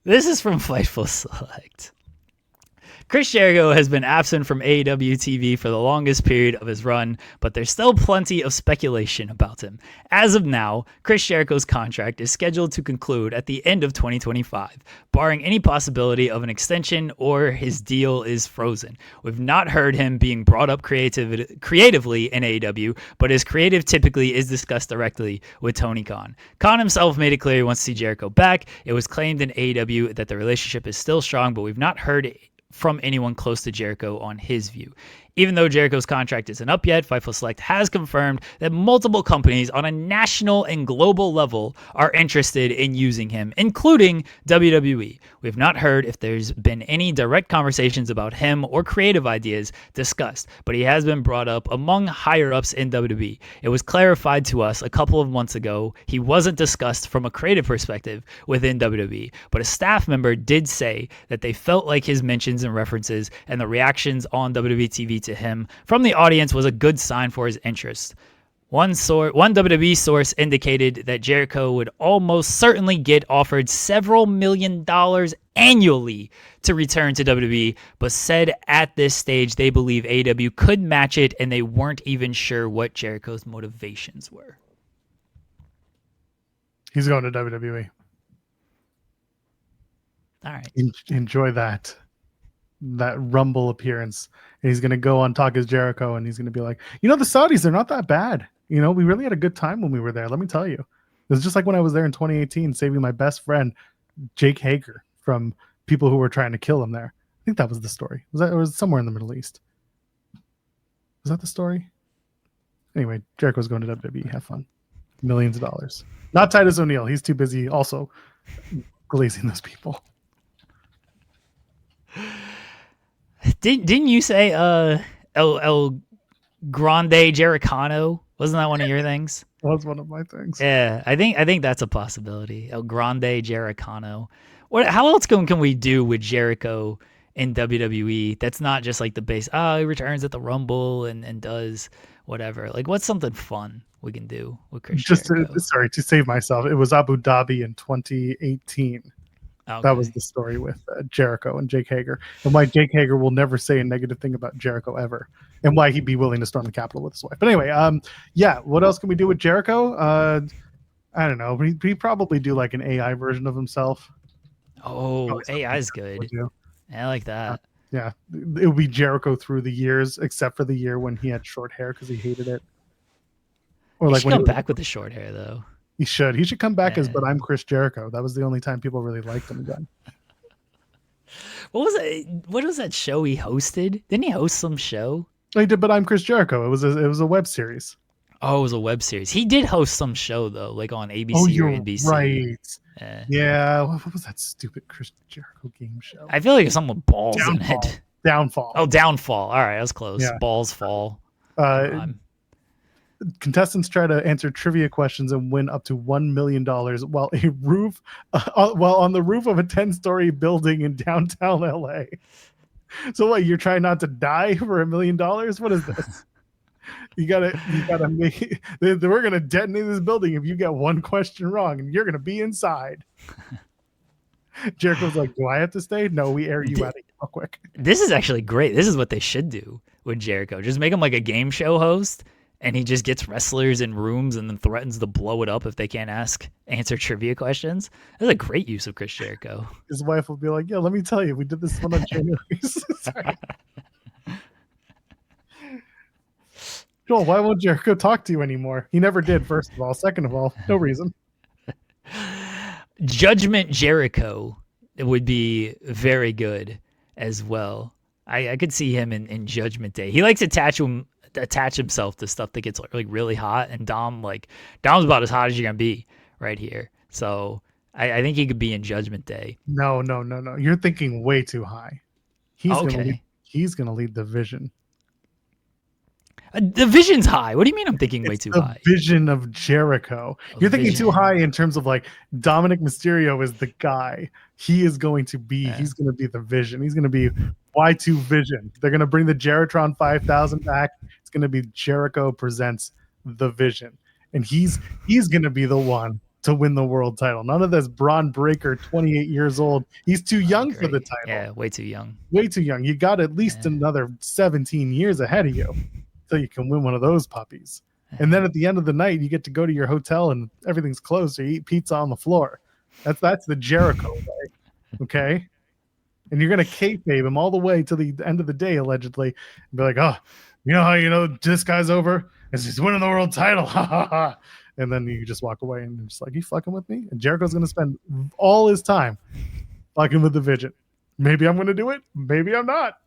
This is from Fightful Select. Chris Jericho has been absent from AEW TV for the longest period of his run, but there's still plenty of speculation about him. As of now, Chris Jericho's contract is scheduled to conclude at the end of 2025, barring any possibility of an extension or his deal is frozen. We've not heard him being brought up creatively in AEW, but his creative typically is discussed directly with Tony Khan. Khan himself made it clear he wants to see Jericho back. It was claimed in AEW that the relationship is still strong, but we've not heard from anyone close to Jericho on his view. Even though Jericho's contract isn't up yet, Fightful Select has confirmed that multiple companies on a national and global level are interested in using him, including WWE. We have not heard if there's been any direct conversations about him or creative ideas discussed, but he has been brought up among higher-ups in WWE. It was clarified to us a couple of months ago he wasn't discussed from a creative perspective within WWE, but a staff member did say that they felt like his mentions and references and the reactions on WWE TV to him from the audience was a good sign for his interest. One WWE source indicated that Jericho would almost certainly get offered several $1,000,000 annually to return to WWE, but said at this stage they believe AEW could match it and they weren't even sure what Jericho's motivations were. He's going to WWE. All right. Enjoy that Rumble appearance. And he's going to go on Talk as Jericho and he's going to be like, the Saudis, they're not that bad. We really had a good time when we were there. Let me tell you. It was just like when I was there in 2018, saving my best friend, Jake Hager, from people who were trying to kill him there. I think that was the story. It was somewhere in the Middle East. Was that the story? Anyway, Jericho's going to WWE. Have fun. Millions of dollars. Not Titus O'Neil. He's too busy also glazing those people. Didn't you say El Grande Jericano? Wasn't that one of your things? That was one of my things. Yeah, I think that's a possibility. El Grande Jericano. How else can we do with Jericho in WWE that's not just like the base, he returns at the Rumble and does whatever. Like, what's something fun we can do with Chris Jericho? To save myself, it was Abu Dhabi in 2018. Okay. That was the story with Jericho and Jake Hager, and why Jake Hager will never say a negative thing about Jericho ever, and why he'd be willing to storm the Capitol with his wife. But anyway, what else can we do with Jericho? I don't know. He'd probably do like an AI version of himself. Oh, AI is good. I like that. Yeah, it would be Jericho through the years, except for the year when he had short hair because he hated it. Or like when he come back with the short hair though. He should come back as, but I'm Chris Jericho. That was the only time people really liked him again. What was that show he hosted? Didn't he host some show? He did, but I'm Chris Jericho. It was a web series. Oh, it was a web series. He did host some show though, like on ABC or NBC. Right. Yeah. What was that stupid Chris Jericho game show? I feel like it's something with balls in it. Downfall. Oh, Downfall. All right, that was close. Yeah. Balls fall. Contestants try to answer trivia questions and win up to $1 million while on the roof of a 10-story building in downtown LA. So what? You're trying not to die for $1 million? What is this? You gotta make. We're gonna detonate this building if you get one question wrong, and you're gonna be inside. Jericho's like, do I have to stay? No, we air you out real quick. This is actually great. This is what they should do with Jericho. Just make him like a game show host. And he just gets wrestlers in rooms and then threatens to blow it up if they can't answer trivia questions. That's a great use of Chris Jericho. His wife will be like, yeah, let me tell you, we did this one on January. Sorry. Joel, why won't Jericho talk to you anymore? He never did, first of all. Second of all, no reason. Judgment Jericho would be very good as well. I could see him in Judgment Day. He likes to attach himself to stuff that gets like really hot, and Dom's about as hot as you're gonna be right here. So I think he could be in Judgment Day. No. You're thinking way too high. He's gonna lead the Vision. The Vision's high. What do you mean I'm thinking way too high? The Vision of Jericho. You're thinking too high in terms of like Dominic Mysterio is the guy. He is going to be. Yeah. He's going to be the Vision. He's going to be Y2 Vision. They're going to bring the Jeritron 5000 back. It's going to be Jericho presents the Vision, and he's going to be the one to win the world title. None of this Braun Breaker, 28 years old. He's too young for the title. Yeah, way too young. Way too young. You got at least another 17 years ahead of you until you can win one of those puppies. And then at the end of the night, you get to go to your hotel and everything's closed, so you eat pizza on the floor. That's the Jericho way, okay? And you're going to kayfabe him all the way to the end of the day, allegedly, and be like, oh, you know how you know this guy's over? Is he's winning the world title. Ha, ha, ha. And then you just walk away and you're just like, you fucking with me? And Jericho's going to spend all his time fucking with the Vidget. Maybe I'm going to do it. Maybe I'm not.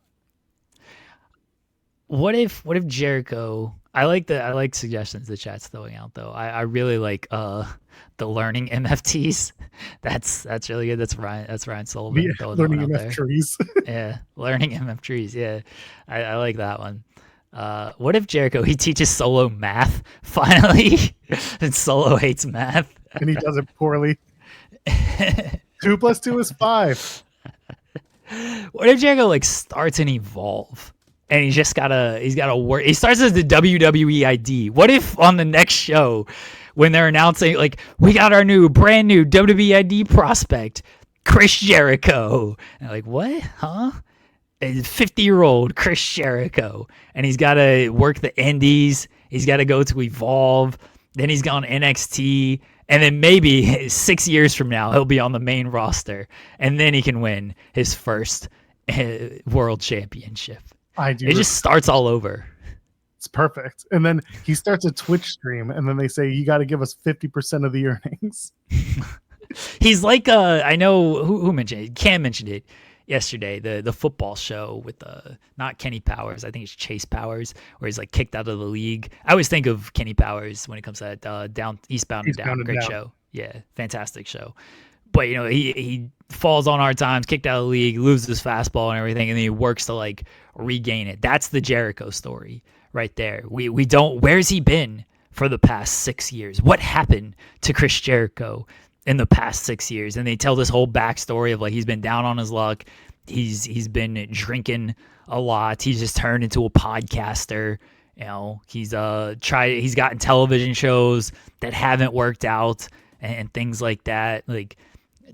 What if Jericho? I like suggestions the chat's throwing out though. I really like the learning MFTs. That's really good. That's Ryan Sullivan. Yeah, learning MF trees. Yeah, learning MF trees. Yeah, I like that one. What if Jericho, he teaches Solo math finally, and Solo hates math, and he does it poorly. 2 + 2 is 5. What if Jericho like starts an Evolve, and he's gotta work? He starts as the WWE ID. What if on the next show, when they're announcing like we got our brand new WWE ID prospect, Chris Jericho, and like what? Huh? 50-year-old Chris Jericho, and he's got to work the indies. He's got to go to Evolve. Then he's gone NXT, and then maybe 6 years from now he'll be on the main roster, and then he can win his first world championship. It just starts all over. It's perfect. And then he starts a Twitch stream, and then they say you got to give us 50% of the earnings. He's like I know who mentioned it. Cam mentioned it yesterday, the football show with not Kenny Powers, I think it's Chase Powers, where he's like kicked out of the league. I always think of Kenny Powers when it comes to that Eastbound and Down. Great show. Yeah, fantastic show. But you know, he falls on hard times, kicked out of the league, loses his fastball and everything, and then he works to like regain it. That's the Jericho story right there. We don't, where's he been for the past 6 years? What happened to Chris Jericho in the past 6 years? And they tell this whole backstory of like he's been down on his luck, he's been drinking a lot, he's just turned into a podcaster, you know, he's gotten television shows that haven't worked out and things like that. Like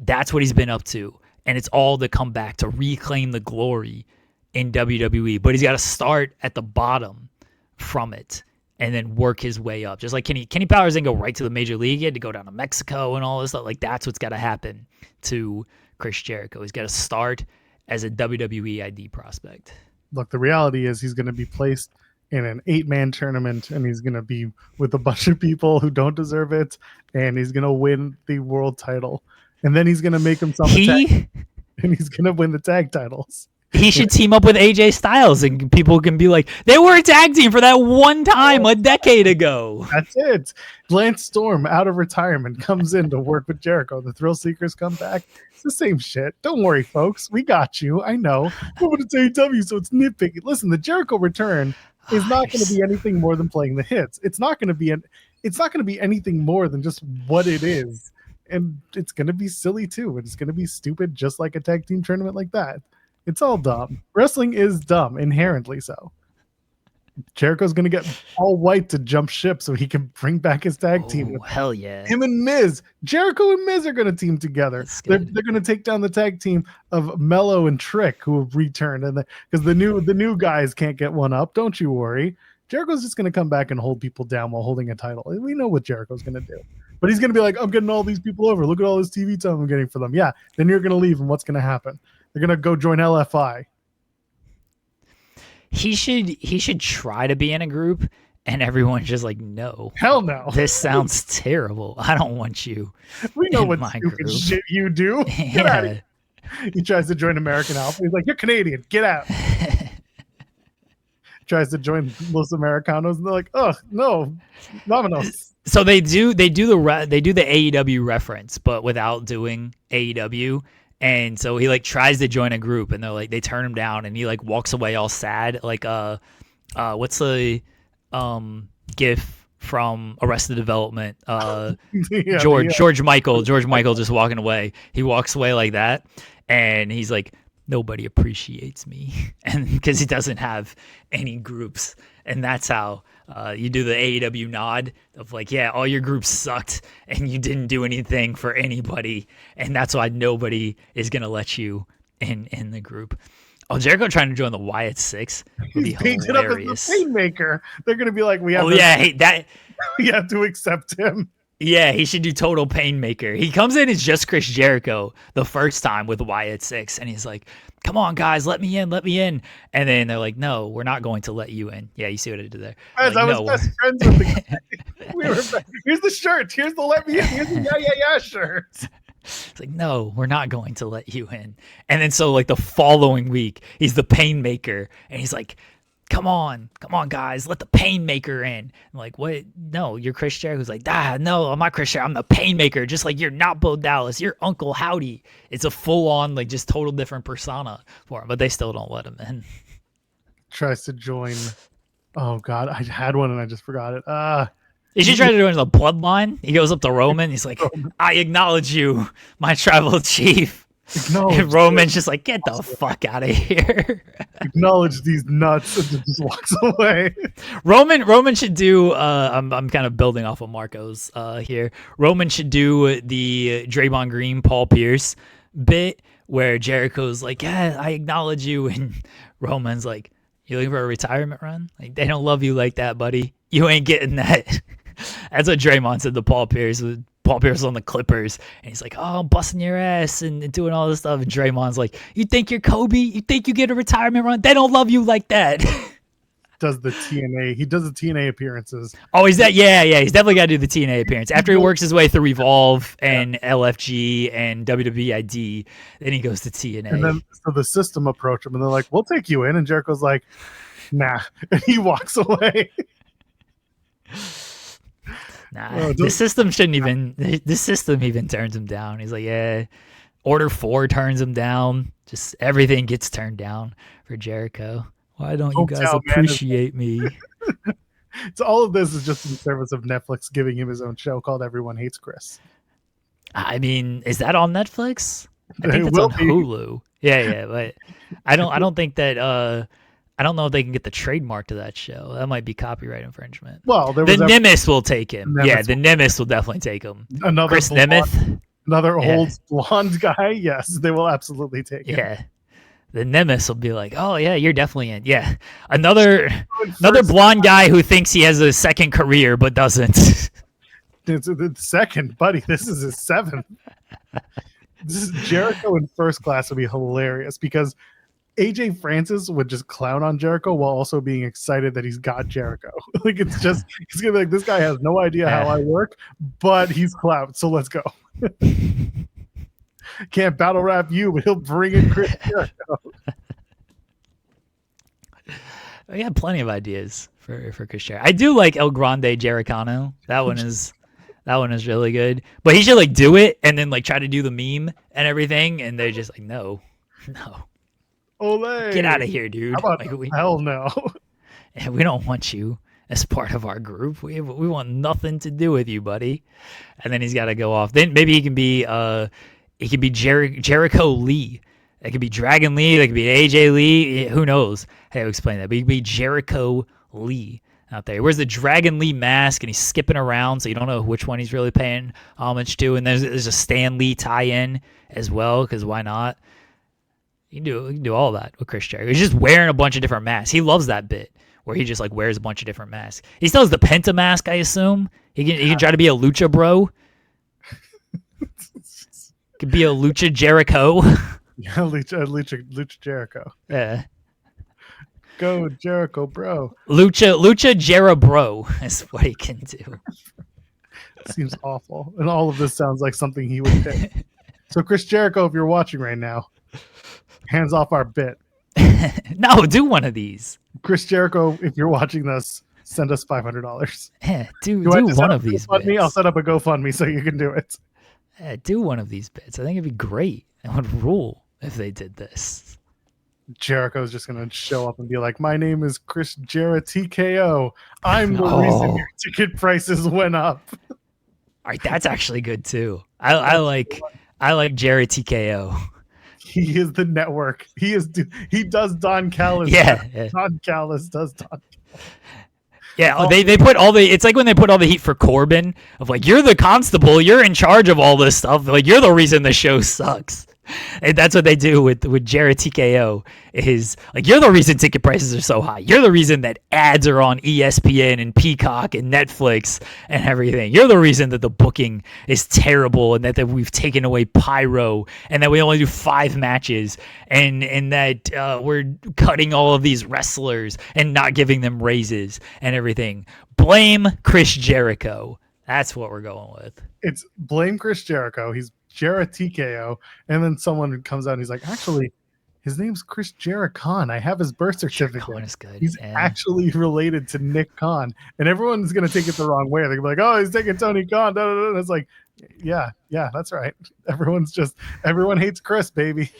that's what he's been up to, and it's all to come back to reclaim the glory in WWE. But he's got to start at the bottom from it and then work his way up. Just like Kenny Powers didn't go right to the major league. He had to go down to Mexico and all this stuff. Like that's what's got to happen to Chris Jericho. He's got to start as a WWE ID prospect. Look, the reality is he's going to be placed in an 8-man tournament, and he's going to be with a bunch of people who don't deserve it, and he's going to win the world title. And then he's going to make himself a tag, and he's going to win the tag titles. He should team up with AJ Styles, and people can be like, they were a tag team for that one time a decade ago. That's it. Lance Storm, out of retirement, comes in to work with Jericho. The Thrill Seekers come back. It's the same shit. Don't worry, folks. We got you. I know. But it's AEW, so it's nitpicky. Listen, the Jericho return is not going to be anything more than playing the hits. It's not going to be anything more than just what it is. And it's going to be silly too. It's going to be stupid, just like a tag team tournament like that. It's all dumb. Wrestling is dumb, inherently so. Jericho's going to get all white to jump ship so he can bring back his tag team. Hell yeah. Him and Miz. Jericho and Miz are going to team together. They're going to take down the tag team of Mello and Trick, who have returned. And because the new guys can't get one up, don't you worry. Jericho's just going to come back and hold people down while holding a title. We know what Jericho's going to do. But he's going to be like, I'm getting all these people over. Look at all this TV time I'm getting for them. Yeah, then you're going to leave, and what's going to happen? They're going to go join LFI. He should try to be in a group, and everyone's just like, no. Hell no. This sounds terrible. I don't want you. We know what stupid shit you do. Get out of here. He tries to join American Alpha. He's like, you're Canadian. Get out. Tries to join Los Americanos, and they're like, oh, no. Vámonos. So they do the AEW reference, but without doing AEW. And so he like tries to join a group, and they're like, they turn him down, and he like walks away all sad. Like what's the gif from Arrested Development? George Michael just walking away. He walks away like that, and he's like, nobody appreciates me, and because he doesn't have any groups. And that's how You do the AEW nod of like, yeah, all your groups sucked and you didn't do anything for anybody, and that's why nobody is gonna let you in the group. Oh, Jericho trying to join the Wyatt Six would be He's painted hilarious. up as the Painmaker. They're gonna be like, we have we have to accept him. Yeah, he should do total Painmaker. He comes in as just Chris Jericho the first time with Wyatt Six, and he's like, come on, guys, let me in, let me in. And then they're like, no, we're not going to let you in. Yeah, you see what I did there? Guys, like, I was best friends with the guy. Here's the shirt. Here's the let me in. Here's the yeah shirt. It's like, no, we're not going to let you in. And then so like the following week, he's the Painmaker, and he's like, come on, guys, let the Painmaker in. I'm like, what? No, you're Chris Jericho. Who's like, no, I'm not Chris Jericho. I'm the Painmaker, just like you're not Bo Dallas. You're Uncle Howdy. It's a full-on, like, just total different persona for him, but they still don't let him in. Tries to join. Oh, God, I had one and I just forgot it. He should try to join the Bloodline. He goes up to Roman. He's like, I acknowledge you, my tribal chief. And Roman's just like, get the fuck out of here. Acknowledge these nuts, and just walks away. Roman should do. I'm kind of building off of Marco's here. Roman should do the Draymond Green, Paul Pierce bit where Jericho's like, yeah, I acknowledge you, and Roman's like, you looking for a retirement run? Like, they don't love you like that, buddy. You ain't getting that. That's what Draymond said to Paul Pierce. Paul Pierce on the Clippers, and he's like, oh, I'm busting your ass and doing all this stuff. And Draymond's like, you think you're Kobe? You think you get a retirement run? They don't love you like that. Does the TNA? He does the TNA appearances. Oh, is that? Yeah. He's definitely got to do the TNA appearance. After he works his way through Evolve and LFG and WWID, then he goes to TNA. And then so the system approach him, and they're like, we'll take you in. And Jericho's like, nah. And he walks away. Nah, the system shouldn't even. The system even turns him down. He's like, yeah. Order 4 turns him down. Just everything gets turned down for Jericho. Why don't you guys appreciate me? So all of this is just in service of Netflix giving him his own show called Everyone Hates Chris. I mean, is that on Netflix? I think it's on Hulu. Yeah, but I don't think that. I don't know if they can get the trademark to that show. That might be copyright infringement. Well, the Nimitz will take him. Yeah, the Nimitz will definitely take him. Chris Nimitz. Another old blonde guy. Yes, they will absolutely take him. Yeah. The Nimitz will be like, oh, yeah, you're definitely in. Yeah. Another blonde guy who thinks he has a second career but doesn't. It's the second, buddy. This is his 7th. This is Jericho in First Class would be hilarious because AJ Francis would just clown on Jericho while also being excited that he's got Jericho. Like it's just he's gonna be like, this guy has no idea how I work, but he's clout, so let's go. Can't battle rap you, but he'll bring in Chris Jericho. We have plenty of ideas for Chris Jericho. I do like El Grande Jericano. That one is really good. But he should like do it and then like try to do the meme and everything, and they're just like, no. Olay. Get out of here, dude. How about hell no. We don't want you as part of our group. We want nothing to do with you, buddy. And then he's got to go off. Then maybe he can be Jericho Lee. It could be Dragon Lee. That could be AJ Lee. Who knows how to explain that? But he could be Jericho Lee out there. He wears the Dragon Lee mask and he's skipping around, so you don't know which one he's really paying homage to. And there's a Stan Lee tie-in as well, because why not? You can do all that with Chris Jericho. He's just wearing a bunch of different masks. He loves that bit where he just like wears a bunch of different masks. He still has the Penta mask, I assume. He can try to be a Lucha bro. Could be a Lucha Jericho. Yeah, Lucha Jericho. Yeah. Go Jericho, bro. Lucha Jera bro is what he can do. Seems awful. And all of this sounds like something he would pick. So Chris Jericho, if you're watching right now, hands off our bit. No, do one of these. Chris Jericho, if you're watching this, send us $500. Yeah, do one of these bits. I'll set up a GoFundMe so you can do it. Yeah, do one of these bits. I think it'd be great. It would rule if they did this. Jericho's just going to show up and be like, my name is Chris Jarrett TKO. I'm the reason your ticket prices went up. All right, that's actually good too. I like Jarrett TKO. He is the network. He does Don Callis. Yeah. Don Callis does Don Callis. Yeah, they put all the. It's like when they put all the heat for Corbin of like, you're the constable, you're in charge of all this stuff. Like, you're the reason the show sucks. And that's what they do with Jarrett TKO. Is like, you're the reason ticket prices are so high. You're the reason that ads are on ESPN and Peacock and Netflix and everything. You're the reason that the booking is terrible and that we've taken away Pyro and that we only do 5 matches and that we're cutting all of these wrestlers and not giving them raises and everything. Blame Chris Jericho. That's what we're going with. It's blame Chris Jericho. He's Jarrett TKO. And then someone comes out and he's like, actually, his name's Chris Jericho. I have his birth certificate. Is good. He's actually related to Nick Khan. And everyone's going to take it the wrong way. They're going to be like, oh, he's taking Tony Khan. Da, da, da. And it's like, yeah, that's right. Everyone hates Chris, baby.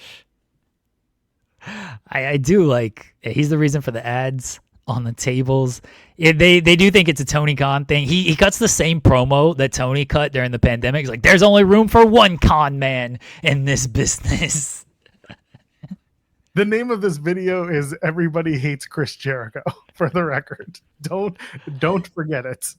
I do like, he's the reason for the ads on the tables. They do think it's a Tony Khan thing. He cuts the same promo that Tony cut during the pandemic. He's like, there's only room for one con man in this business. The name of this video is Everybody Hates Chris Jericho, for the record. Don't forget it.